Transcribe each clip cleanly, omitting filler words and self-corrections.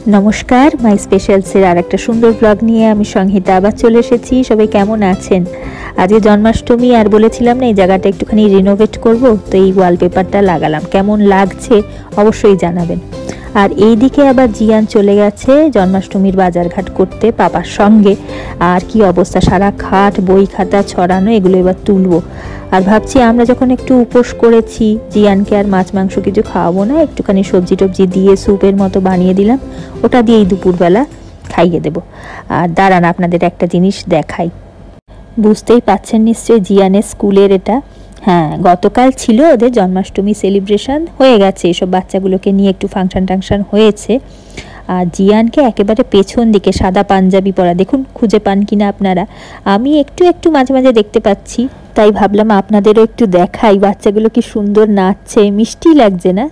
নমস্কার, মাই স্পেশালসের আর একটা সুন্দর ব্লগ নিয়ে আমি সংহিতা আবার চলে এসেছি। সবাই কেমন আছেন? আজকে জন্মাষ্টমী আর বলেছিলাম না এই জায়গাটা একটুখানি রিনোভেট করব, তো এই ওয়ালপেপারটা লাগালাম। কেমন লাগছে অবশ্যই জানাবেন। আর এই দিকে আবার জিয়ান চলে গেছে জন্মাষ্টমীর বাজারঘাট করতে পাপার সঙ্গে। আর কি অবস্থা, সারা খাট বই খাতা ছড়ানো, এগুলো এবার তুলবো। আর ভাবছি আমরা যখন একটু উপোস করেছি, জিয়ানকে আর মাছ মাংস কিছু খাওয়াবো না, একটুখানি সবজি টবজি দিয়ে স্যুপের মতো বানিয়ে দিলাম, ওটা দিয়েই দুপুরবেলা খাইয়ে দেবো। আর দাঁড়ান আপনাদের একটা জিনিস দেখাই। বুঝতেই পাচ্ছেন নিশ্চয়ই, জিয়ানের স্কুলের এটা। হ্যাঁ, গতকাল ছিল ওদের জন্মাষ্টমী সেলিব্রেশন, হয়ে গেছে, এসব বাচ্চাগুলোকে নিয়ে একটু ফাংশন টাংশন হয়েছে। আর জিয়ানকে একেবারে পেছন দিকে সাদা পাঞ্জাবি পরা, দেখুন খুঁজে পান কিনা আপনারা। আমি একটু একটু মাঝে মাঝে দেখতে পাচ্ছি, তাই ভাবলাম আপনাদেরও একটু দেখাই। বাচ্চাগুলো কি সুন্দর নাচছে, মিষ্টি লাগছে না?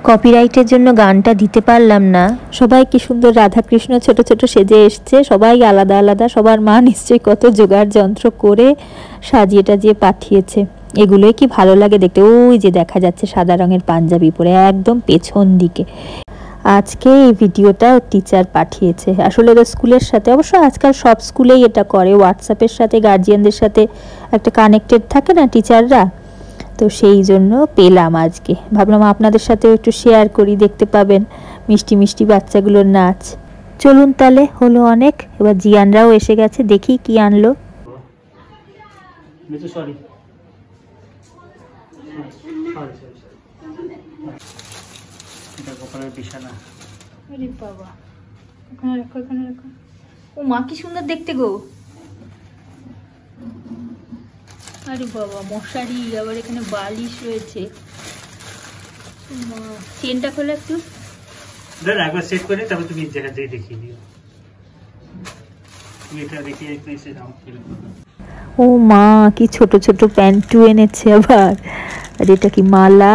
কপিরাইটের জন্য গানটা দিতে পারলাম না। সবাই কি সুন্দর রাধাকৃষ্ণ ছোট ছোট সেজে এসছে, সবাই আলাদা আলাদা। সবার মা নিশ্চয়ই কত জোগাড় যন্ত্র করে সাজিয়ে টাজিয়ে পাঠিয়েছে। এগুলোই কি ভালো লাগে দেখতে। ওই যে দেখা যাচ্ছে সাদা রঙের পাঞ্জাবি পরে একদম পেছন দিকে। আজকে এই ভিডিওটা টিচার পাঠিয়েছে, আসলে ওদের স্কুলের সাথে, অবশ্য আজকাল সব স্কুলেই এটা করে, হোয়াটসঅ্যাপের সাথে গার্জিয়ানদের সাথে একটা কানেক্টেড থাকে না টিচাররা, তো সেই জন্য পেলাম আজকে। ভাবলাম আপনাদের সাথেও একটু শেয়ার করি, দেখতে পাবেন মিষ্টি মিষ্টি বাচ্চাগুলোর নাচ। চলুন তাহলে, হলো অনেক, এবার জিয়ানরাও এসে গেছে, দেখি কি আনলো। ও মা, কি সুন্দর দেখতে গো। আরে বাবা, মশারি, আবার এখানে বালিশ রয়েছে। চেনটা খোলা একটু, একবার সেট করে তারপর তুমি জায়গা দিয়ে দেখিয়ে দিও। তুমি এটা দেখিয়ে এসে নাও। ও মা, কি ছোট ছোট প্যান্টু এনেছে আবার। আর এটা কি মালা,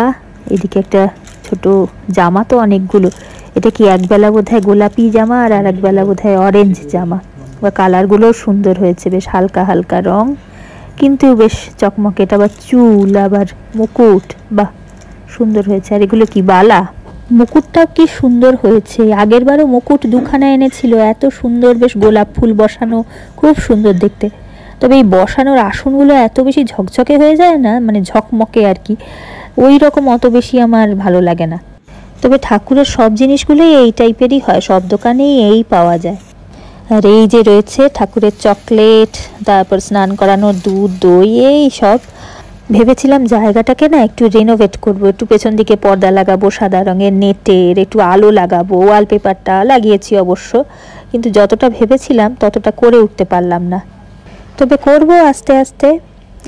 এদিকে একটা ছোট জামা, তো অনেকগুলো। এটা কি একবেলা বোধহয় গোলাপি জামা আর একবেলা বোধহয় অরেঞ্জ জামা। বা কালারগুলোও সুন্দর হয়েছে, বেশ হালকা হালকা রং, কিন্তু বেশ চকমকে। এটা আবার চুল, আবার মুকুট, বাহ সুন্দর হয়েছে। আর এগুলো কি বালা, মুকুটটাও কি সুন্দর হয়েছে। আগের বারও মুকুট দুখানা এনেছিল, এত সুন্দর, বেশ গোলাপ ফুল বসানো, খুব সুন্দর দেখতে। তবে এই বসানোর আসনগুলো এত বেশি ঝকঝকে হয়ে যায় না, মানে ঝকমকে আর কি, ওই রকম অত বেশি আমার ভালো লাগে না। তবে ঠাকুরের সব জিনিসগুলোই এই টাইপেরই হয়, সব দোকানেই এই পাওয়া যায়। আর এই যে রয়েছে ঠাকুরের চকলেট, তারপর স্নান করানোর দুধ, দই, এই সব। ভেবেছিলাম জায়গাটাকে না একটু রেনোভেট করব, একটু পেছন দিকে পর্দা লাগাবো সাদা রঙের নেটের, একটু আলো লাগাবো, ওয়ালপেপারটা লাগিয়েছি অবশ্য, কিন্তু যতটা ভেবেছিলাম ততটা করে উঠতে পারলাম না। তবে করব আস্তে আস্তে।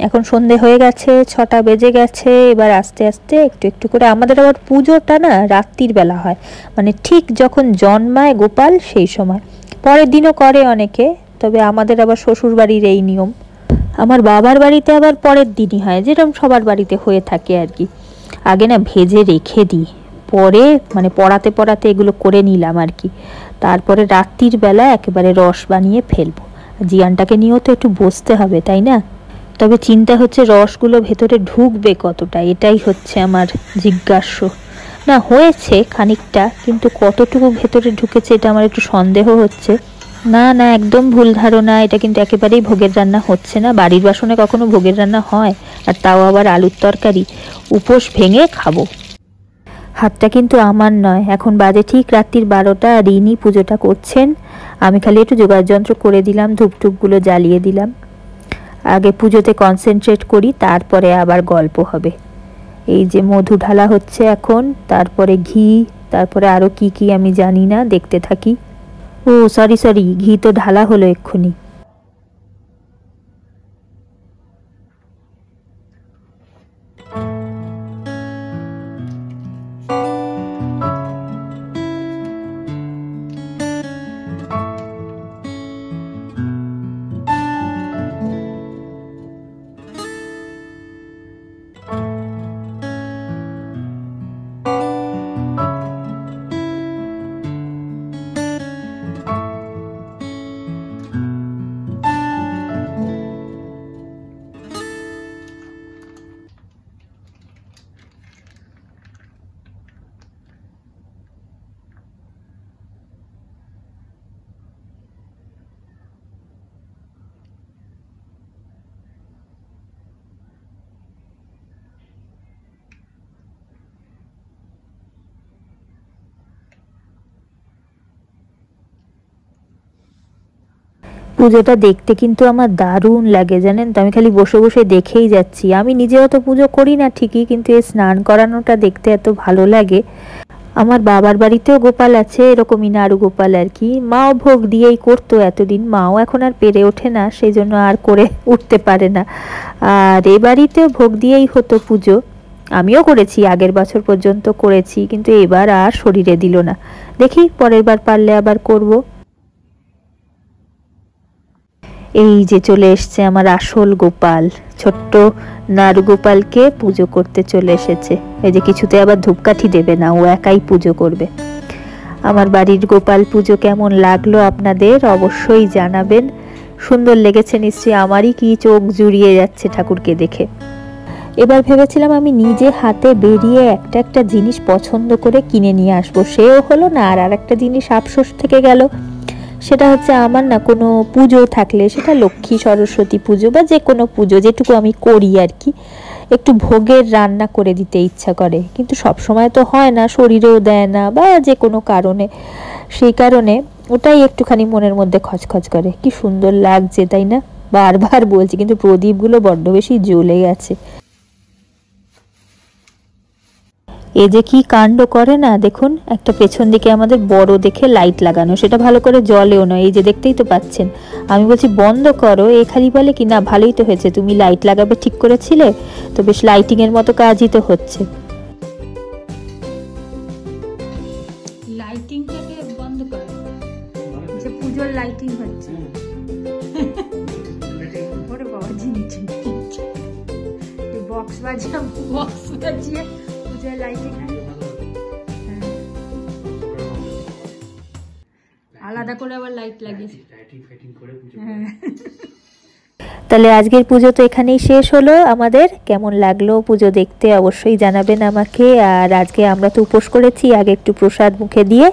এখন সন্ধে হয়ে গেছে, 6টা বেজে গেছে, এবার আস্তে আস্তে একটু একটু করে। আমাদের আবার পুজোটা না রাত্রির বেলা হয়, মানে ঠিক যখন জন্মায় গোপাল সেই সময়। পরের দিনও করে অনেকে, তবে আমাদের আবার শ্বশুর বাড়ির এই নিয়ম। আমার বাবার বাড়িতে আবার পরের দিনই হয়, যেরকম সবার বাড়িতে হয়ে থাকে আর কি। আগে না ভেজে রেখে দিই, পরে মানে পড়াতে পড়াতে এগুলো করে নিলাম আর কি। তারপরে রাত্রির বেলা একেবারে রস বানিয়ে ফেলবো। জিয়ানটাকে নিয়েও তো একটু বসতে হবে, তাই না? তবে চিন্তা হচ্ছে রসগুলো ভেতরে ঢুকবে কতটা, এটাই হচ্ছে আমার জিজ্ঞাস্য। না হয়েছে খানিকটা, কিন্তু কতটুকু ভেতরে ঢুকেছে এটা আমার একটু সন্দেহ হচ্ছে। না না, একদম ভুল ধারণা, এটা কিন্তু একেবারেই ভোগের রান্না হচ্ছে না। বাড়ির বাসনে কখনো ভোগের রান্না হয়? আর তাও আবার আলুর তরকারি, উপোস ভেঙে খাবো। হাতটা কিন্তু আমার নয়। এখন বাজে ঠিক রাত্রির 12টা, আর ইনি পুজোটা করছেন, আমি খালি একটু জোগাড় যন্ত্র করে দিলাম, ধূপটুপগুলো জ্বালিয়ে দিলাম। আগে পুজোতে কনসেন্ট্রেট করি, তারপরে আবার গল্প হবে। এই যে মধু ঢালা হচ্ছে এখন, তারপরে ঘি, তারপরে আরও কি কি আমি জানি না, দেখতে থাকি। ও সরি সরি, ঘি তো ঢালা হলো এক্ষুনি। পুজোটা দেখতে কিন্তু আমার দারুণ লাগে জানেন তো, আমি খালি বসে বসে দেখেই যাচ্ছি। আমি নিজেও তো পুজো করি না ঠিকই, কিন্তু এই স্নান করানোটা দেখতে এত ভালো লাগে। আমার বাবার বাড়িতেও গোপাল আছে, এরকমই নাড়ু গোপাল আর কি। মাও ভোগ দিয়েই করতো এতদিন, মাও এখন আর পেরে ওঠে না, সেই জন্য আর করে উঠতে পারে না। আর এ বাড়িতেও ভোগ দিয়েই হতো পুজো, আমিও করেছি, আগের বছর পর্যন্ত করেছি, কিন্তু এবার আর শরীরে দিল না। দেখি পরের বার পারলে আবার করব। এই যে চলে এসছে আমার আসল গোপাল, ছোট্ট নাড়ু গোপালকে পুজো করতে চলে এসেছে। এই যে কিছুতে আবার ধূপকাঠি দেবে না, ও একাই পুজো করবে। আমার বাড়ির গোপাল পুজো কেমন লাগলো আপনাদের অবশ্যই জানাবেন। সুন্দর লেগেছে নিশ্চয়ই, আমারই কি চোখ জুড়িয়ে যাচ্ছে ঠাকুরকে দেখে। এবার ভেবেছিলাম আমি নিজে হাতে বেরিয়ে একটা একটা জিনিস পছন্দ করে কিনে নিয়ে আসবো, সেও হলো না। আর একটা জিনিস আফসোস থেকে গেল, সেটা হচ্ছে আমার না কোনো পুজো থাকলে, সেটা লক্ষ্মী সরস্বতী পুজো বা যে কোনো পুজো যেটুকু আমি করি আর কি, একটু ভোগের রান্না করে দিতে ইচ্ছা করে, কিন্তু সব সময় তো হয় না, শরীরেও দেয় না বা যে কোনো কারণে। সেই কারণে ওটাই একটুখানি মনের মধ্যে খচখচ করে। কি সুন্দর লাগছে তাই না, বারবার বলছি, কিন্তু প্রদীপগুলো বড্ড বেশি জ্বলে গেছে। এ যে কি কাণ্ড করে না দেখুন, একটা পেছন দিকে আমাদের বড় দেখে লাইট লাগানো, সেটা ভালো করে জ্বলেও না, এই যে দেখতেই তো পাচ্ছেন। আমি বলছি বন্ধ করো, এ খালি বলে কি না ভালোই তো হয়েছে, তুমি লাইট লাগাবে ঠিক করেছিলে তো, বেশ লাইটিং এর মতো কাজই তো হচ্ছে। লাইটিংটাকে বন্ধ করো, যে পুজোর লাইটিং হচ্ছে। ওরে বাবা, জিনিস বক্স বাজিয়ে লাইটিং আলাদা করে আবার লাইট লাগিয়েছে। তাহলে আজকের পুজো তো এখানেই শেষ হলো আমাদের। কেমন লাগলো পুজো দেখতে অবশ্যই জানাবেন আমাকে। আর আজকে আমরা তো উপোস করেছি, আগে একটু প্রসাদ মুখে দিয়ে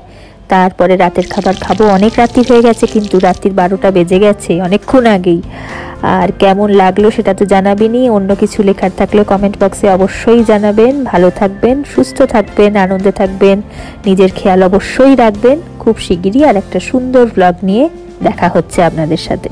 তারপরে রাতের খাবার খাবো। অনেক রাত্রি হয়ে গেছে, কিন্তু রাত্রির 12টা বেজে গেছে অনেকক্ষণ আগেই। আর কেমন লাগলো সেটা তো জানাবেনই, অন্য কিছু লেখার থাকলে কমেন্ট বক্সে অবশ্যই জানাবেন। ভালো থাকবেন, সুস্থ থাকবেন, আনন্দে থাকবেন, নিজের খেয়াল অবশ্যই রাখবেন। খুব শিগগিরই আর একটা সুন্দর ব্লগ নিয়ে দেখা হচ্ছে আপনাদের সাথে।